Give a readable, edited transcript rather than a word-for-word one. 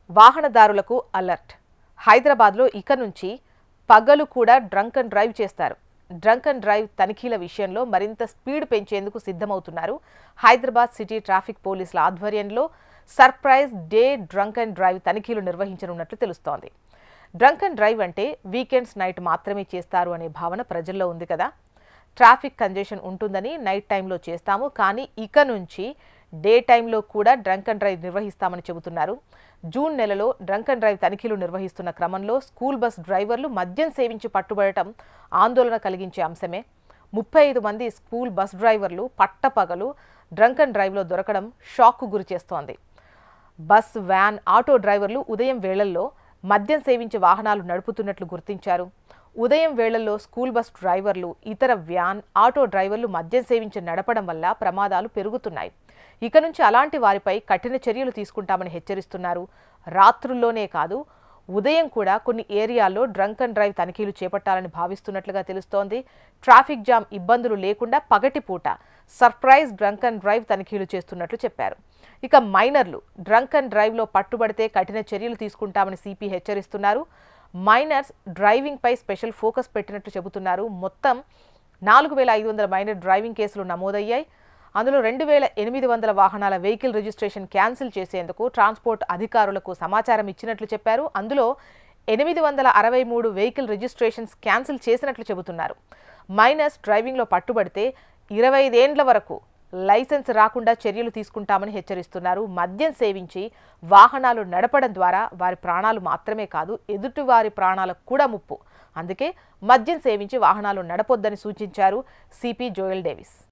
వాహనదారులకు అలర్ట్. హైదరాబాద్లో ఇక నుంచి పగలు కూడా డ్రంక్ అండ్ డ్రైవ్ చేస్తారు. డ్రంక్ అండ్ డ్రైవ్ తనిఖీల విషయంలో మరింత స్పీడ్ పెంచేందుకు సిద్ధమవుతున్నారు. హైదరాబాద్ సిటీ ట్రాఫిక్ పోలీసుల ఆధ్వర్యంలో surprise day drunk and drive తనిఖీలు నిర్వహించనున్నట్లు తెలుస్తోంది. డ్రంక్ అండ్ డ్రైవ్ అంటే వీకెండ్స్ నైట్ మాత్రమే చేస్తారు అనే భావన ప్రజల్లో ఉంది కదా. ట్రాఫిక్ కంజెషన్ ఉంటుందని నైట్ టైంలో చేస్తాము, కానీ ఇక నుంచి డే టైంలో కూడా డ్రంక్ అండ్ డ్రైవ్ నిర్వహిస్తామని చెబుతున్నారు. జూన్ నెలలో డ్రంక్ అండ్ డ్రైవ్ తనిఖీలు నిర్వహిస్తున్న క్రమంలో స్కూల్ బస్ డ్రైవర్లు మద్యం సేవించి పట్టుబడటం ఆందోళన కలిగించే అంశమే. 35 మంది స్కూల్ బస్ డ్రైవర్లు పట్టపగలు డ్రంక్ అండ్ డ్రైవ్లో దొరకడం షాక్కు గురిచేస్తోంది. బస్, వ్యాన్, ఆటో డ్రైవర్లు ఉదయం వేళల్లో మద్యం సేవించి వాహనాలు నడుపుతున్నట్లు గుర్తించారు. ఉదయం వేళల్లో స్కూల్ బస్ డ్రైవర్లు, ఇతర వ్యాన్, ఆటో డ్రైవర్లు మద్యం సేవించి నడపడం వల్ల ప్రమాదాలు పెరుగుతున్నాయి. ఇక నుంచి అలాంటి వారిపై కఠిన చర్యలు తీసుకుంటామని హెచ్చరిస్తున్నారు. రాత్రుల్లోనే కాదు, ఉదయం కూడా కొన్ని ఏరియాల్లో డ్రంక్ అండ్ డ్రైవ్ తనిఖీలు చేపట్టాలని భావిస్తున్నట్లుగా తెలుస్తోంది. ట్రాఫిక్ జామ్ ఇబ్బందులు లేకుండా పగటిపూట సర్ప్రైజ్ డ్రంక్ అండ్ డ్రైవ్ తనిఖీలు చేస్తున్నట్లు చెప్పారు. ఇక మైనర్లు డ్రంక్ అండ్ డ్రైవ్లో పట్టుబడితే కఠిన చర్యలు తీసుకుంటామని సిపి హెచ్చరిస్తున్నారు. మైనర్స్ డ్రైవింగ్ పై స్పెషల్ ఫోకస్ పెట్టినట్లు చెబుతున్నారు. మొత్తం 4500 మైనర్ డ్రైవింగ్ కేసులు నమోదయ్యాయి. అందులో 2800 వాహనాల వెహికల్ రిజిస్ట్రేషన్ క్యాన్సిల్ చేసేందుకు ట్రాన్స్పోర్ట్ అధికారులకు సమాచారం ఇచ్చినట్లు చెప్పారు. అందులో 863 వెహికల్ రిజిస్ట్రేషన్స్ క్యాన్సిల్ చేసినట్లు చెబుతున్నారు. మైనర్స్ డ్రైవింగ్లో పట్టుబడితే 25 ఏండ్ల వరకు లైసెన్స్ రాకుండా చర్యలు తీసుకుంటామని హెచ్చరిస్తున్నారు. మద్యం సేవించి వాహనాలు నడపడం ద్వారా వారి ప్రాణాలు మాత్రమే కాదు, ఎదుటివారి ప్రాణాలకు కూడా ముప్పు. అందుకే మద్యం సేవించి వాహనాలు నడపొద్దని సూచించారు సిపి జోయల్ డేవిస్.